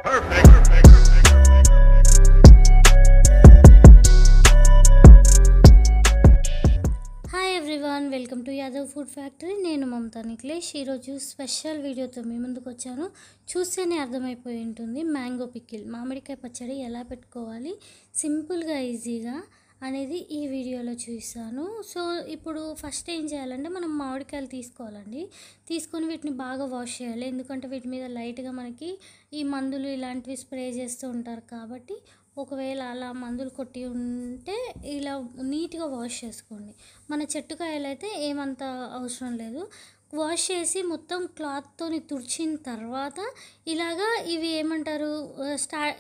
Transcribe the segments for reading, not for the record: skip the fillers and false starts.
Hi everyone, welcome to Yadav food factory. నేను మమతా నిఖిలేష్. ఈరోజు special వీడియోతో మీ ముందుకు వచ్చాను. చూస్తేనే అర్థమైపోయి ఉంటుంది. మ్యాంగో పికిల్, మామిడికాయ పచ్చడి ఎలా పెట్టుకోవాలి సింపుల్గా ఈజీగా అనేది ఈ వీడియోలో చూపిస్తాను. సో ఇప్పుడు ఫస్ట్ ఏం చేయాలంటే మనం మామిడికాయలు తీసుకోవాలండి. తీసుకొని వీటిని బాగా వాష్ చేయాలి. ఎందుకంటే వీటి మీద లైట్గా మనకి ఈ మందులు ఇలాంటివి స్ప్రే చేస్తూ ఉంటారు కాబట్టి ఒకవేళ అలా మందులు కొట్టి ఉంటే ఇలా నీట్గా వాష్ చేసుకోండి. మన చెట్టుకాయలు అయితే ఏమంత అవసరం లేదు. వాష్ చేసి మొత్తం క్లాత్తో తుడిచిన తర్వాత ఇలాగా ఇవి ఏమంటారు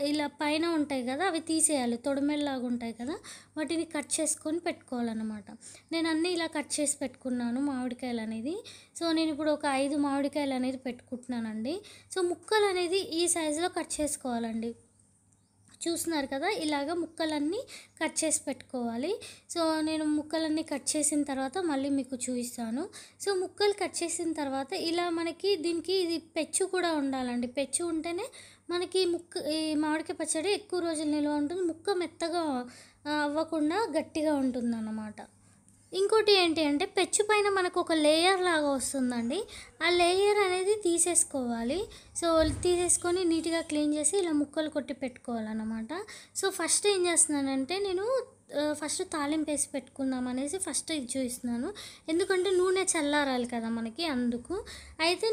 ఇలా పైన ఉంటాయి కదా, అవి తీసేయాలి. తొడిమెల్లాగా ఉంటాయి కదా, వాటిని కట్ చేసుకొని పెట్టుకోవాలన్నమాట. నేను అన్నీ ఇలా కట్ చేసి పెట్టుకున్నాను మామిడికాయలు అనేది. సో నేను ఇప్పుడు ఒక 5 మామిడికాయలు అనేది పెట్టుకుంటున్నానండి. సో ముక్కలు అనేది ఈ సైజులో కట్ చేసుకోవాలండి. చూస్తున్నారు కదా, ఇలాగ ముక్కలన్నీ కట్ చేసి పెట్టుకోవాలి. సో నేను ముక్కలన్నీ కట్ చేసిన తర్వాత మళ్ళీ మీకు చూపిస్తాను. సో ముక్కలు కట్ చేసిన తర్వాత ఇలా మనకి దీనికి ఇది పెచ్చు కూడా ఉండాలండి. పెచ్చు ఉంటేనే మనకి ఈ మామిడికాయ పచ్చడి ఎక్కువ రోజులు నిల్వ ఉంటుంది. ముక్క మెత్తగా అవ్వకుండా గట్టిగా ఉంటుంది అన్నమాట. ఇంకోటి ఏంటి అంటే పెచ్చు పైన మనకు ఒక లేయర్ లాగా వస్తుందండి. ఆ లేయర్ అనేది తీసేసుకోవాలి. సో తీసేసుకొని నీట్గా క్లీన్ చేసి ఇలా ముక్కలు కొట్టి పెట్టుకోవాలన్నమాట. సో ఫస్ట్ ఏం చేస్తున్నానంటే నేను ఫస్ట్ తాలింపు వేసి పెట్టుకుందాం అనేసి ఫస్ట్ ఇది చూపిస్తున్నాను. ఎందుకంటే నూనె చల్లారాలి కదా మనకి, అందుకు.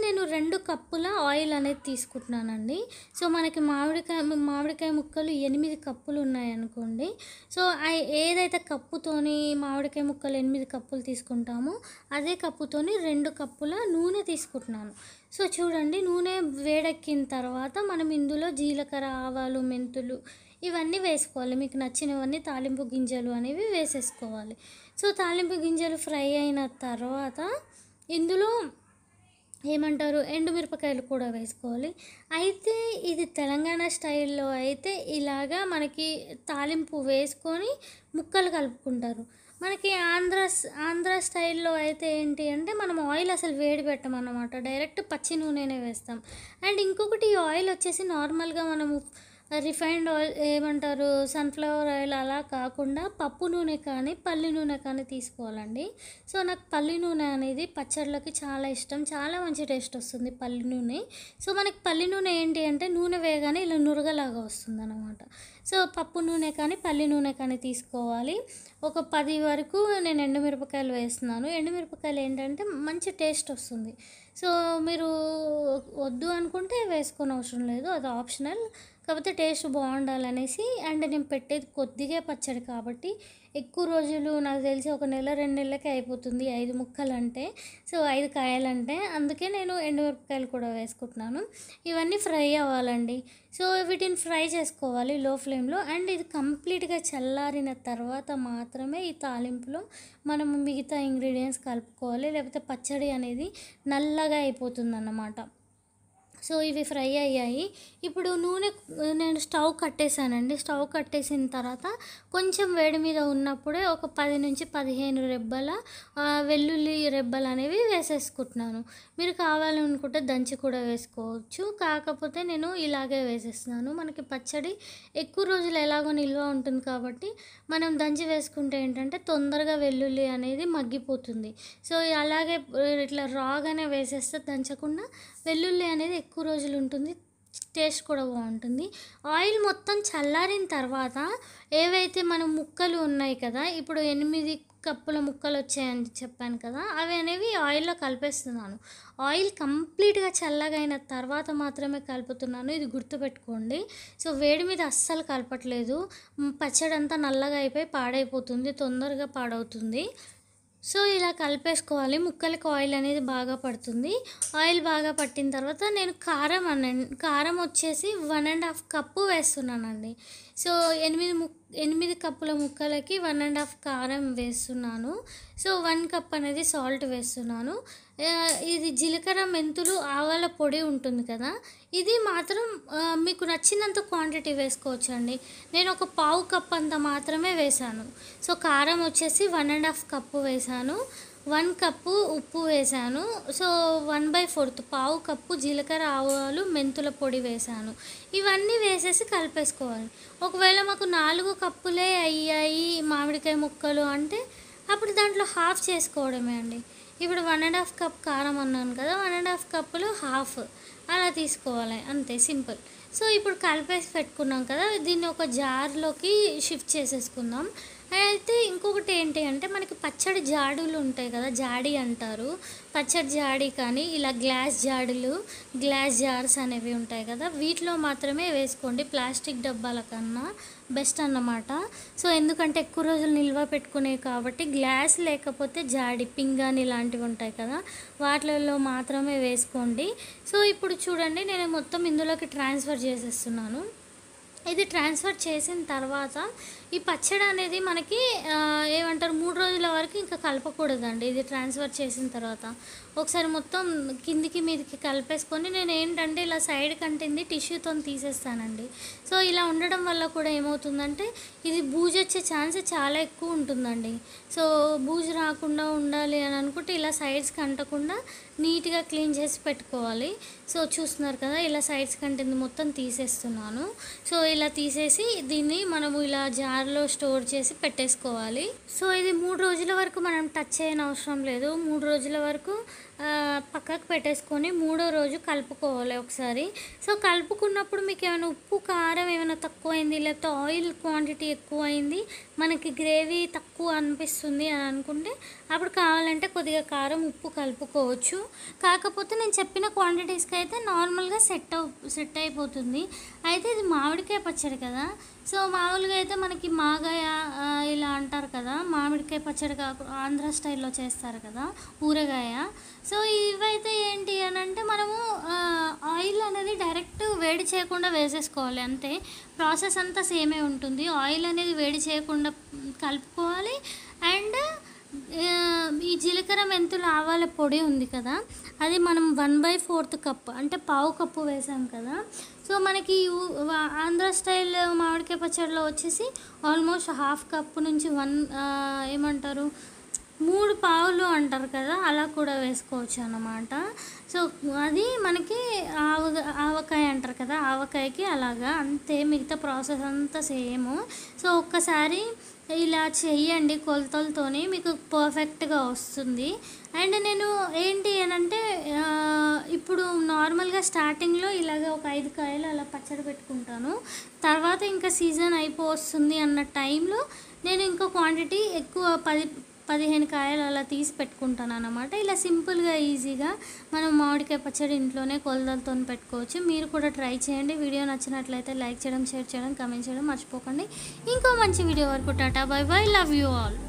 నేను 2 కప్పుల ఆయిల్ అనేది తీసుకుంటున్నానండి. సో మనకి మామిడికాయ ముక్కలు 8 కప్పులు ఉన్నాయనుకోండి. సో ఏదైతే కప్పుతోని మామిడికాయ ముక్కలు 8 కప్పులు తీసుకుంటామో అదే కప్పుతోని 2 కప్పుల నూనె తీసుకుంటున్నాను. సో చూడండి, నూనె వేడెక్కిన తర్వాత మనం ఇందులో జీలకర్ర, ఆవాలు, మెంతులు ఇవన్నీ వేసుకోవాలి. మీకు నచ్చినవన్నీ తాలింపు గింజలు అనేవి వేసేసుకోవాలి. సో తాలింపు గింజలు ఫ్రై అయిన తర్వాత ఇందులో ఏమంటారు ఎండుమిరపకాయలు కూడా వేసుకోవాలి. ఇది తెలంగాణ స్టైల్లో అయితే ఇలాగా మనకి తాలింపు వేసుకొని ముక్కలు కలుపుకుంటారు. మనకి ఆంధ్ర స్టైల్లో అయితే ఏంటి అంటే మనం ఆయిల్ అసలు వేడి పెట్టమన్నమాట, డైరెక్ట్ పచ్చి నూనెనే వేస్తాం. అండ్ ఇంకొకటి, ఈ ఆయిల్ వచ్చేసి నార్మల్గా మనము రిఫైన్డ్ ఆయిల్ ఏమంటారు సన్ఫ్లవర్ ఆయిల్ అలా కాకుండా పప్పు నూనె కానీ పల్లి నూనె కానీ తీసుకోవాలండి. సో నాకు పల్లి నూనె అనేది పచ్చళ్ళకి చాలా ఇష్టం, చాలా మంచి టేస్ట్ వస్తుంది పల్లి నూనె. సో మనకి పల్లి నూనె ఏంటి అంటే నూనె వేయగానే ఇలా నురగలాగా వస్తుంది అన్నమాట. సో పప్పు నూనె కానీ పల్లి నూనె కానీ తీసుకోవాలి. ఒక 10 వరకు నేను ఎండుమిరపకాయలు వేస్తున్నాను. ఎండుమిరపకాయలు ఏంటంటే మంచి టేస్ట్ వస్తుంది. సో మీరు వద్దు అనుకుంటే వేసుకొని అవసరం లేదు, అది ఆప్షనల్. కాకపోతే టేస్ట్ బాగుండాలనేసి. అండ్ నేను పెట్టేది కొద్దిగా పచ్చడి కాబట్టి ఎక్కువ రోజులు, నాకు తెలిసి ఒక నెల 2 నెలలకే అయిపోతుంది 5 ముక్కలు అంటే. సో 5 కాయలంటే అందుకే నేను ఎండుమిరపకాయలు కూడా వేసుకుంటున్నాను. ఇవన్నీ ఫ్రై అవ్వాలండి. సో వీటిని ఫ్రై చేసుకోవాలి లో ఫ్లేమ్లో. అండ్ ఇది కంప్లీట్గా చల్లారిన తర్వాత మాత్రమే ఈ తాలింపులో మనం మిగతా ఇంగ్రీడియంట్స్ కలుపుకోవాలి, లేకపోతే పచ్చడి అనేది నల్లగా అయిపోతుంది అన్నమాట. సో ఇవి ఫ్రై అయ్యాయి. ఇప్పుడు నేను స్టవ్ కట్టేసానండి. స్టవ్ కట్టేసిన తర్వాత కొంచెం వేడి మీద ఉన్నప్పుడే ఒక 10 నుంచి 15 రెబ్బల వెల్లుల్లి రెబ్బలు అనేవి వేసేసుకుంటున్నాను. మీరు కావాలనుకుంటే దంచి కూడా వేసుకోవచ్చు, కాకపోతే నేను ఇలాగే వేసేస్తున్నాను. మనకి పచ్చడి ఎక్కువ రోజులు ఎలాగో నిల్వ ఉంటుంది కాబట్టి మనం దంచి వేసుకుంటే ఏంటంటే తొందరగా వెల్లుల్లి అనేది మగ్గిపోతుంది. సో అలాగే ఇట్లా రాగానే వేసేస్తే దంచకుండా వెల్లుల్లి అనేది ఎక్కువ రోజులు ఉంటుంది, టేస్ట్ కూడా బాగుంటుంది. ఆయిల్ మొత్తం చల్లారిన తర్వాత ఏవైతే మనం ముక్కలు ఉన్నాయి కదా, ఇప్పుడు 8 కప్పుల ముక్కలు వచ్చాయని చెప్పాను కదా, అవి అనేవి ఆయిల్లో కలిపేస్తున్నాను. ఆయిల్ కంప్లీట్గా చల్లగా అయిన తర్వాత మాత్రమే కలుపుతున్నాను, ఇది గుర్తుపెట్టుకోండి. సో వేడి మీద అస్సలు కలపట్లేదు. పచ్చడి అంతా నల్లగా అయిపోయి పాడైపోతుంది, తొందరగా పాడవుతుంది. సో ఇలా కలిపేసుకోవాలి. ముక్కలకి ఆయిల్ అనేది బాగా పడుతుంది. ఆయిల్ బాగా పట్టిన తర్వాత నేను కారం వచ్చేసి 1.5 కప్పు వేస్తున్నానండి. సో 8 కప్పుల ముక్కలకి 1.5 కారం వేస్తున్నాను. సో 1 కప్ అనేది సాల్ట్ వేస్తున్నాను. ఇది జీలకర్ర, మెంతులు, ఆవాల పొడి ఉంటుంది కదా, ఇది మాత్రం మీకు నచ్చినంత క్వాంటిటీ వేసుకోవచ్చు అండి. నేను ఒక 1/2 కప్ అంత మాత్రమే వేశాను. సో కారం వచ్చేసి 1.5 కప్పు వేశాను. 1 కప్పు ఉప్పు వేసాను. సో 1/4 పావు కప్పు జీలకర్ర, ఆవాలు, మెంతుల పొడి వేసాను. ఇవన్నీ వేసేసి కలిపేసుకోవాలి. ఒకవేళ మాకు 4 కప్పులే అయ్యాయి మామిడికాయ ముక్కలు అంటే అప్పుడు దాంట్లో హాఫ్ చేసుకోవడమే అండి. ఇప్పుడు 1½ కప్ కారం అన్నాను కదా, 1½ కప్పులో హాఫ్ అలా తీసుకోవాలి, అంతే సింపుల్. సో ఇప్పుడు కలిపేసి పెట్టుకున్నాం కదా, దీన్ని ఒక జార్లోకి షిఫ్ట్ చేసేసుకుందాం. అయితే ఇంకొకటి ఏంటి అంటే మనకి పచ్చడి జాడులు ఉంటాయి కదా, జాడీ అంటారు, పచ్చడి జాడీ కానీ ఇలా గ్లాస్ జాడులు, గ్లాస్ జార్స్ అనేవి ఉంటాయి కదా, వీటిలో మాత్రమే వేసుకోండి. ప్లాస్టిక్ డబ్బాల కన్నా బెస్ట్ అన్నమాట. సో ఎందుకంటే ఎక్కువ రోజులు నిల్వ పెట్టుకునేవి కాబట్టి గ్లాస్ లేకపోతే జాడి, పింగాని ఇలాంటివి ఉంటాయి కదా, వాటిలలో మాత్రమే వేసుకోండి. సో ఇప్పుడు చూడండి నేను మొత్తం ఇందులోకి ట్రాన్స్ఫర్ చేసేస్తున్నాను. ఇది ట్రాన్స్ఫర్ చేసిన తర్వాత ఈ పచ్చడి అనేది మనకి ఏమంటారు 3 రోజుల వరకు ఇంకా కలపకూడదండి. ఇది ట్రాన్స్ఫర్ చేసిన తర్వాత ఒకసారి మొత్తం కిందికి మీదికి కలిపేసుకొని నేను ఏంటంటే ఇలా సైడ్ కంటింది టిష్యూతో తీసేస్తానండి. సో ఇలా ఉండడం వల్ల కూడా ఏమవుతుందంటే ఇది బూజు వచ్చే ఛాన్స్ చాలా ఎక్కువ ఉంటుందండి. సో బూజు రాకుండా ఉండాలి అని అనుకుంటే ఇలా సైడ్స్కి అంటకుండా నీట్గా క్లీన్ చేసి పెట్టుకోవాలి. సో చూస్తున్నారు కదా, ఇలా సైడ్స్ కంటింది మొత్తం తీసేస్తున్నాను. సో ఇలా తీసేసి దీన్ని మనము ఇలా జార్లో స్టోర్ చేసి పెట్టేసుకోవాలి. సో ఇది 3 రోజుల వరకు మనం టచ్ చేయని అవసరం లేదు. 3 రోజుల వరకు పక్కకు పెట్టేసుకొని 3వ రోజు కలుపుకోవాలి ఒకసారి. సో కలుపుకున్నప్పుడు మీకు ఏమైనా ఉప్పు కారం ఏమైనా తక్కువైంది, లేకపోతే ఆయిల్ క్వాంటిటీ ఎక్కువైంది, మనకి గ్రేవీ తక్కువ అనిపిస్తుంది అని అనుకుంటే అప్పుడు కావాలంటే కొద్దిగా కారం ఉప్పు కలుపుకోవచ్చు. కాకపోతే నేను చెప్పిన క్వాంటిటీస్కి అయితే నార్మల్గా సెట్ అయిపోతుంది. అయితే ఇది మామిడికాయ పచ్చడి కదా, సో మామూలుగా అయితే మనకి మాగాయ ఇలా అంటారు కదా, మామిడికాయ పచ్చడి ఆంధ్ర స్టైల్లో చేస్తారు కదా, ఊరగాయ. సో ఇవైతే ఏంటి అని అంటే మనము ఆయిల్ అనేది డైరెక్ట్ వేడి చేయకుండా వేసేసుకోవాలి, అంతే. ప్రాసెస్ అంతా సేమే ఉంటుంది. ఆయిల్ అనేది వేడి చేయకుండా కలుపుకోవాలి. అండ్ ఈ జీలకర్ర, మెంతులు, ఆవాల పొడి ఉంది కదా, అది మనం 1/4 కప్ అంటే పావు కప్పు వేసాం కదా. సో మనకి ఆంధ్ర స్టైల్ మామిడికాయ పచ్చడిలో వచ్చేసి ఆల్మోస్ట్ హాఫ్ కప్పు నుంచి 3 పావులు అంటారు కదా, అలా కూడా వేసుకోవచ్చు అన్నమాట. సో అది మనకి ఆవకాయ అంటారు కదా, ఆవకాయకి అలాగా అంతే. మిగతా ప్రాసెస్ అంతా సేమ్. సో ఒక్కసారి ఇలా చెయ్యండి కొలతలతోని, మీకు పర్ఫెక్ట్గా వస్తుంది. అండ్ నేను ఏంటి అని అంటే ఇప్పుడు నార్మల్గా స్టార్టింగ్లో ఇలాగ ఒక 5 కాయలు అలా పచ్చడి పెట్టుకుంటాను. తర్వాత ఇంకా సీజన్ అయిపోతుంది అన్న టైంలో నేను ఇంకో క్వాంటిటీ ఎక్కువ 10-15 కాయలు అలా తీసి పెట్టుకుంటాను అన్నమాట. ఇలా సింపుల్గా ఈజీగా మనం మామిడికాయ పచ్చడి ఇంట్లోనే కొలతలతో పెట్టుకోవచ్చు. మీరు కూడా ట్రై చేయండి. వీడియో నచ్చినట్లయితే లైక్ చేయడం, షేర్ చేయడం, కామెంట్ చేయడం మర్చిపోకండి. ఇంకో మంచి వీడియో వరకు Tata, by by, love you all.